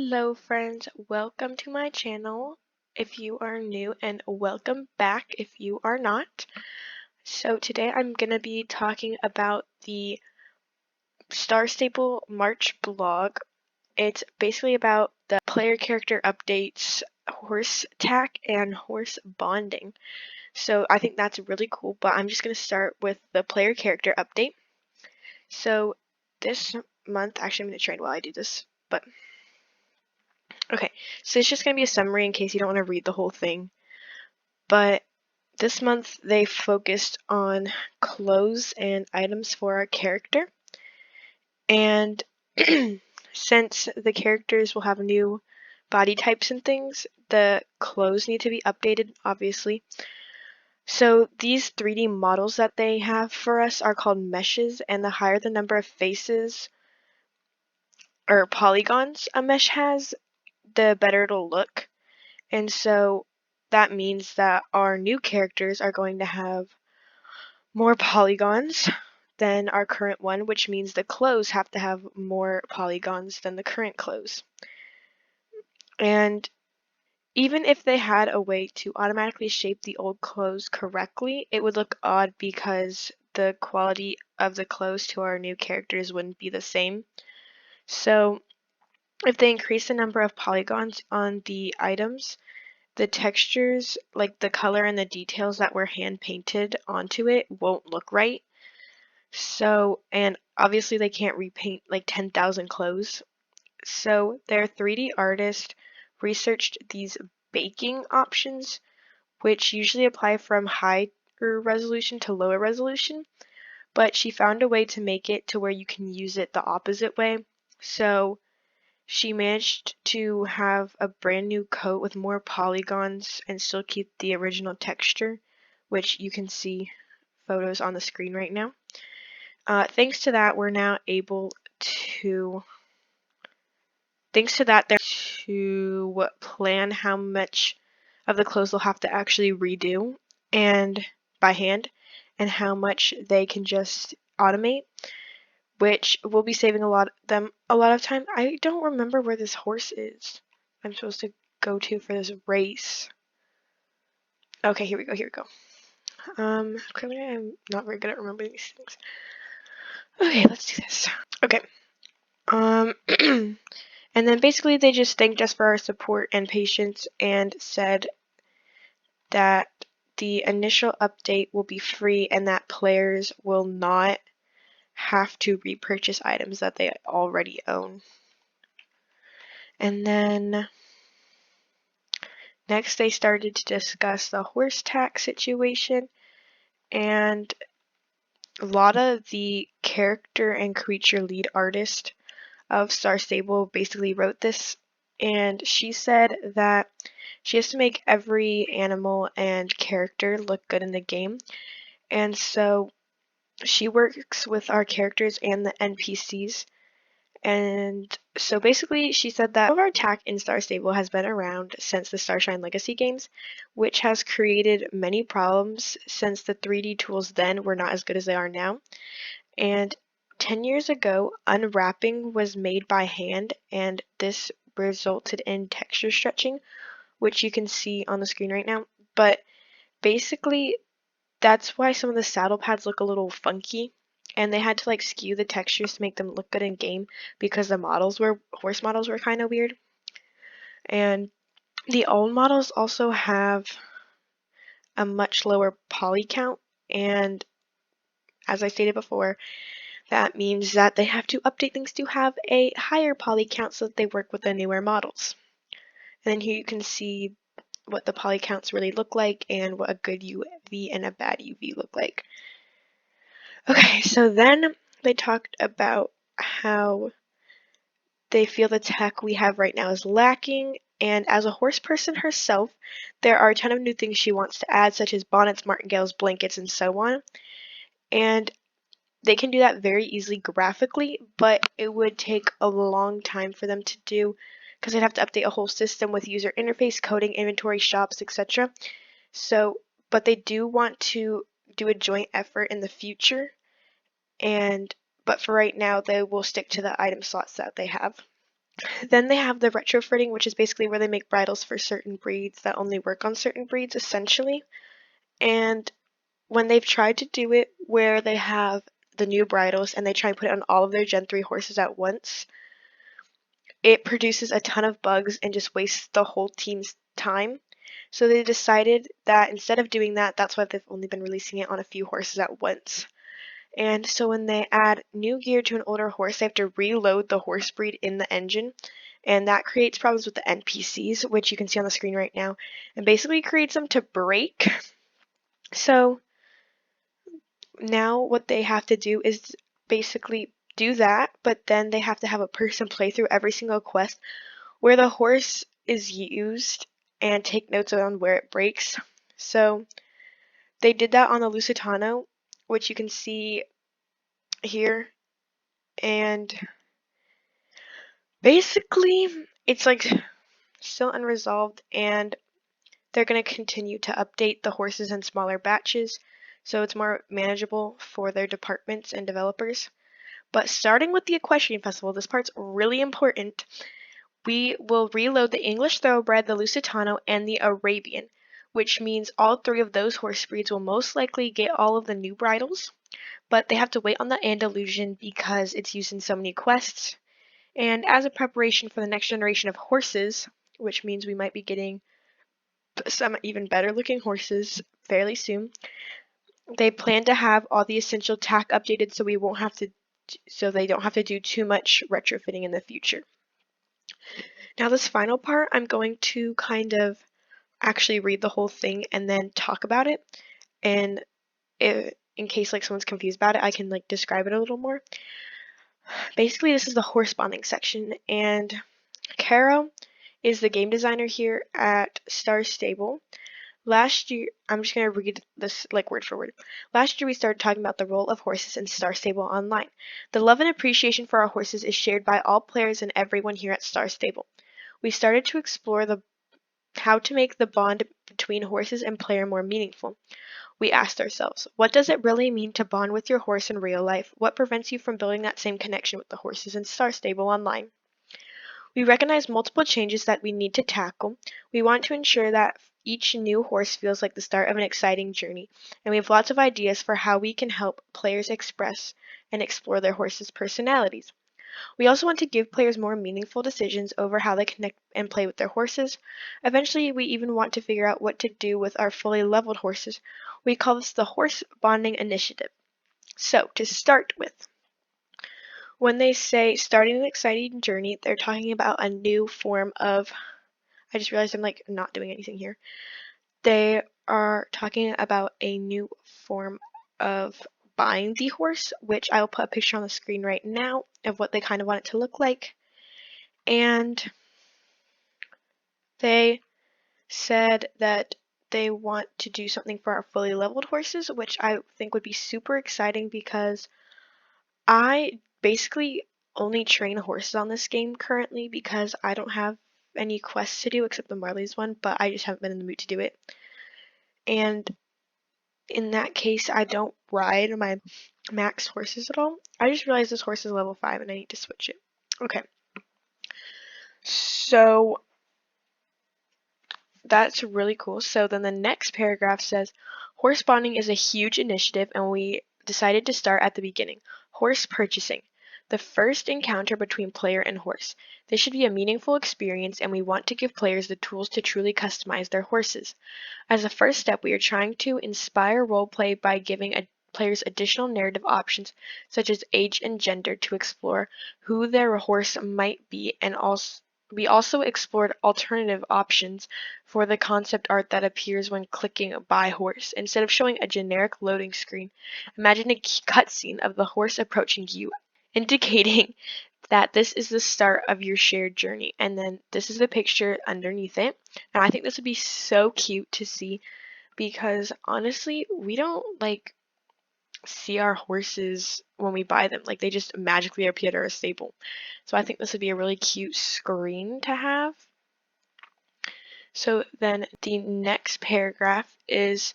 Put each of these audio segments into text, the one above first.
Hello friends, welcome to my channel if you are new, and welcome back if you are not. So today I'm going to be talking about the Star Stable March blog. It's basically about the player character updates, horse tack, and horse bonding. So I think that's really cool, but I'm just going to start with the player character update. So this month, actually I'm going to trade while I do this, but okay, so it's just going to be a summary in case you don't want to read the whole thing. But this month they focused on clothes and items for our character. And since the characters will have new body types and things, the clothes need to be updated, obviously. So these 3D models that they have for us are called meshes, and the higher the number of faces or polygons a mesh has, the better it'll look. And so that means that our new characters are going to have more polygons than our current one, which means the clothes have to have more polygons than the current clothes. And even if they had a way to automatically shape the old clothes correctly, it would look odd because the quality of the clothes to our new characters wouldn't be the same. So if they increase the number of polygons on the items, the textures, like the color and the details that were hand painted onto it, won't look right. So, and obviously they can't repaint like 10,000 clothes. So their 3D artist researched these baking options, which usually apply from higher resolution to lower resolution, but she found a way to make it to where you can use it the opposite way. So she managed to have a brand new coat with more polygons and still keep the original texture, which you can see photos on the screen right now. Thanks to that, we're now able to, they're to plan how much of the clothes they'll have to actually redo and by hand, and how much they can just automate, which will be saving a lot of time. I don't remember where this horse is I'm supposed to go to for this race. Okay, here we go. Clearly I'm not very good at remembering these things. Okay, let's do this. Okay. And then basically they just thanked us for our support and patience and said that the initial update will be free and that players will not have to repurchase items that they already own. And then next they started to discuss the horse tax situation, and a lot of the character and creature lead artist of Star Stable basically wrote this, and she said that she has to make every animal and character look good in the game, and so she works with our characters and the NPCs. And so basically she said that some of our tack in Star Stable has been around since the Starshine Legacy games, which has created many problems since the 3D tools then were not as good as they are now. And 10 years ago, unwrapping was made by hand, and this resulted in texture stretching, which you can see on the screen right now. But basically, that's why some of the saddle pads look a little funky, and they had to like skew the textures to make them look good in game because the horse models were kind of weird. And the old models also have a much lower poly count, and as I stated before, that means that they have to update things to have a higher poly count so that they work with the newer models. And then here you can see what the poly counts really look like and what a good UV and a bad UV look like. Okay, so then they talked about how they feel the tech we have right now is lacking, and as a horse person herself, there are a ton of new things she wants to add, such as bonnets, martingales, blankets, and so on. And they can do that very easily graphically, but it would take a long time for them to do because they'd have to update a whole system with user interface, coding, inventory, shops, etc. So, but they do want to do a joint effort in the future, but for right now, they will stick to the item slots that they have. Then they have the retrofitting, which is basically where they make bridles for certain breeds that only work on certain breeds, essentially. And when they've tried to do it where they have the new bridles and they try and put it on all of their Gen 3 horses at once, it produces a ton of bugs and just wastes the whole team's time. So they decided that instead of doing that, that's why they've only been releasing it on a few horses at once. And so when they add new gear to an older horse, they have to reload the horse breed in the engine. And that creates problems with the NPCs, which you can see on the screen right now, and basically creates them to break. So now what they have to do is basically do that, but then they have to have a person play through every single quest where the horse is used and take notes on where it breaks. So they did that on the Lusitano, which you can see here, and basically it's like still unresolved, and they're going to continue to update the horses in smaller batches so it's more manageable for their departments and developers. But starting with the Equestrian Festival, this part's really important. We will reload the English Thoroughbred, the Lusitano, and the Arabian, which means all three of those horse breeds will most likely get all of the new bridles, but they have to wait on the Andalusian because it's used in so many quests. And as a preparation for the next generation of horses, which means we might be getting some even better looking horses fairly soon, they plan to have all the essential tack updated so they don't have to do too much retrofitting in the future. Now this final part, I'm going to kind of actually read the whole thing and then talk about it. And in case like someone's confused about it, I can like describe it a little more. Basically, this is the horse bonding section, and Caro is the game designer here at Star Stable. Last year, I'm just going to read this like word for word. Last year, we started talking about the role of horses in Star Stable Online. The love and appreciation for our horses is shared by all players and everyone here at Star Stable. We started to explore how to make the bond between horses and player more meaningful. We asked ourselves, what does it really mean to bond with your horse in real life? What prevents you from building that same connection with the horses in Star Stable Online? We recognize multiple changes that we need to tackle. We want to ensure that each new horse feels like the start of an exciting journey, and we have lots of ideas for how we can help players express and explore their horses' personalities. We also want to give players more meaningful decisions over how they connect and play with their horses. Eventually, we even want to figure out what to do with our fully leveled horses. We call this the Horse Bonding Initiative. So, to start with, when they say starting an exciting journey, they're talking about a new form of. I just realized I'm like not doing anything here. They are talking about a new form of buying the horse, which I will put a picture on the screen right now of what they kind of want it to look like. And they said that they want to do something for our fully leveled horses, which I think would be super exciting because I basically only train horses on this game currently because I don't have any quests to do except the Marley's one, but I just haven't been in the mood to do it. And in that case, I don't ride my max horses at all. I just realized this horse is level 5 and I need to switch it. Okay. So that's really cool. So then the next paragraph says, horse bonding is a huge initiative and we decided to start at the beginning. Horse purchasing. The first encounter between player and horse. This should be a meaningful experience and we want to give players the tools to truly customize their horses. As a first step, we are trying to inspire roleplay by giving players additional narrative options such as age and gender to explore who their horse might be, and we also explored alternative options for the concept art that appears when clicking buy horse. Instead of showing a generic loading screen, imagine a cutscene of the horse approaching you, indicating that this is the start of your shared journey. And then this is the picture underneath it. And I think this would be so cute to see because honestly, we don't like see our horses when we buy them. Like they just magically appear at our stable. So I think this would be a really cute screen to have. So then the next paragraph is,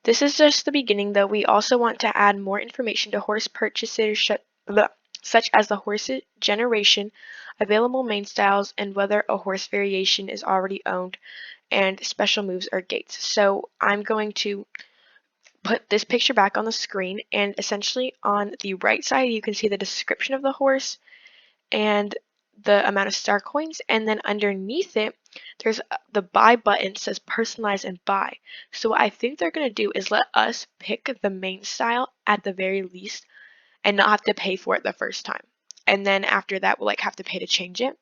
this is just the beginning though. We also want to add more information to horse purchasers such as the horse generation, available main styles, and whether a horse variation is already owned, and special moves or gates. So I'm going to put this picture back on the screen, and essentially on the right side you can see the description of the horse and the amount of star coins, and then underneath it there's the buy button says personalize and buy. So what I think they're going to do is let us pick the main style at the very least and not have to pay for it the first time, and then after that we'll like have to pay to change it,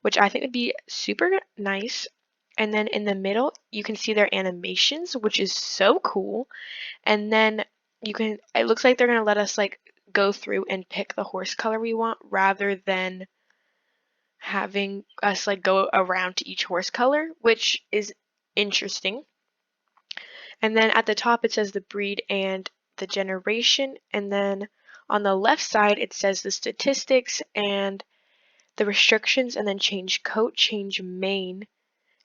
which I think would be super nice. And then in the middle you can see their animations, which is so cool. And then it looks like they're going to let us like go through and pick the horse color we want rather than having us like go around to each horse color, which is interesting. And then at the top it says the breed and the generation, and then on the left side it says the statistics and the restrictions, and then change coat, change mane,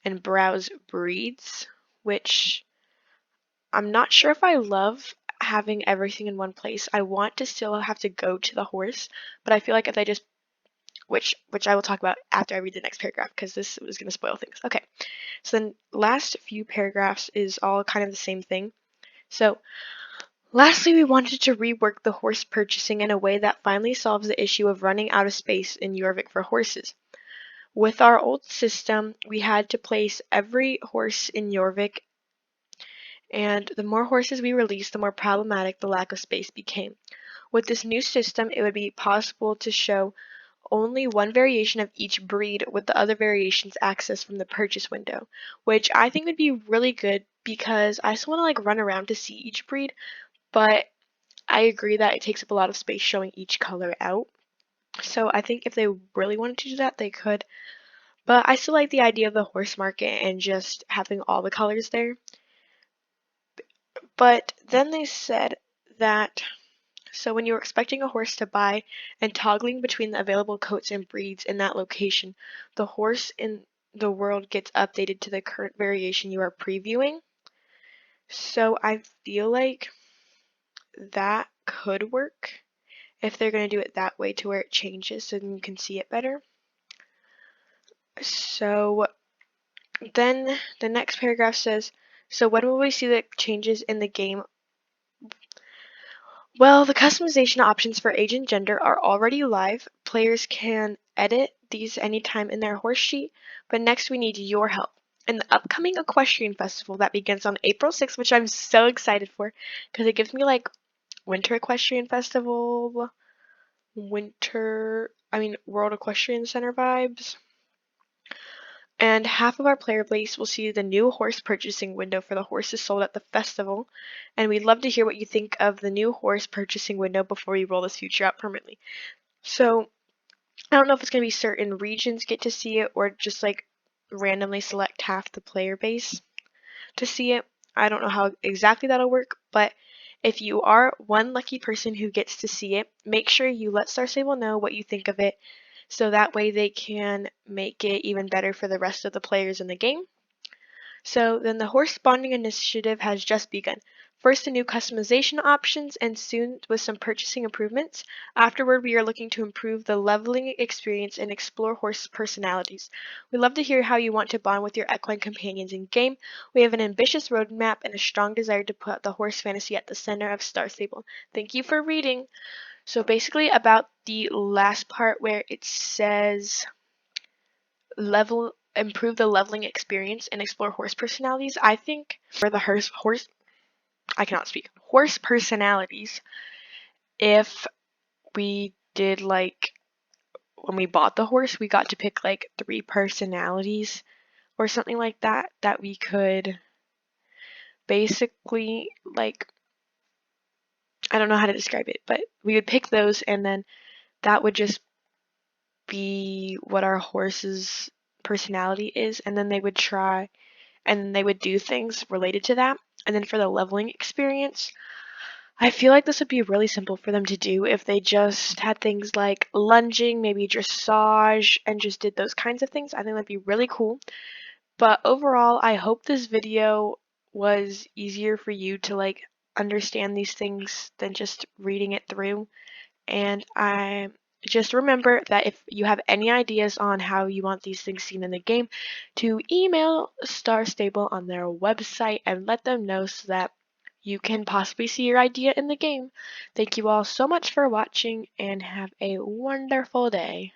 and browse breeds, which I'm not sure if I love having everything in one place. I want to still have to go to the horse, but I feel like if I just which I will talk about after I read the next paragraph because this was going to spoil things. Okay, so then last few paragraphs is all kind of the same thing. So lastly, we wanted to rework the horse purchasing in a way that finally solves the issue of running out of space in Jorvik for horses. With our old system, we had to place every horse in Jorvik, and the more horses we released, the more problematic the lack of space became. With this new system, it would be possible to show only one variation of each breed with the other variations accessed from the purchase window, which I think would be really good because I just want to like run around to see each breed, but I agree that it takes up a lot of space showing each color out. So I think if they really wanted to do that, they could. But I still like the idea of the horse market and just having all the colors there. But then they said that so when you're expecting a horse to buy and toggling between the available coats and breeds in that location, the horse in the world gets updated to the current variation you are previewing. So I feel like that could work if they're going to do it that way to where it changes so then you can see it better. So then the next paragraph says, so when will we see the changes in the game? Well, the customization options for age and gender are already live. Players can edit these anytime in their horse sheet, but next we need your help. In the upcoming Equestrian Festival that begins on April 6th, which I'm so excited for because it gives me like Winter Equestrian Festival, World Equestrian Center vibes. And half of our player base will see the new horse purchasing window for the horses sold at the festival. And we'd love to hear what you think of the new horse purchasing window before we roll this feature out permanently. So I don't know if it's going to be certain regions get to see it or just like randomly select half the player base to see it. I don't know how exactly that'll work, but if you are one lucky person who gets to see it, make sure you let Star Stable know what you think of it so that way they can make it even better for the rest of the players in the game. So then the horse bonding initiative has just begun. First the new customization options and soon with some purchasing improvements. Afterward we are looking to improve the leveling experience and explore horse personalities. We love to hear how you want to bond with your equine companions in game. We have an ambitious roadmap and a strong desire to put the horse fantasy at the center of Star Stable. Thank you for reading. So basically about the last part where it says improve the leveling experience and explore horse personalities. I think for the horse personalities, if we did like when we bought the horse, we got to pick like 3 personalities or something like that we could basically like, I don't know how to describe it, but we would pick those and then that would just be what our horse's personality is, and then they would try and they would do things related to that. And then for the leveling experience, I feel like this would be really simple for them to do if they just had things like lunging, maybe dressage, and just did those kinds of things. I think that'd be really cool. But overall, I hope this video was easier for you to like understand these things than just reading it through. And just remember that if you have any ideas on how you want these things seen in the game, to email Star Stable on their website and let them know so that you can possibly see your idea in the game. Thank you all so much for watching and have a wonderful day.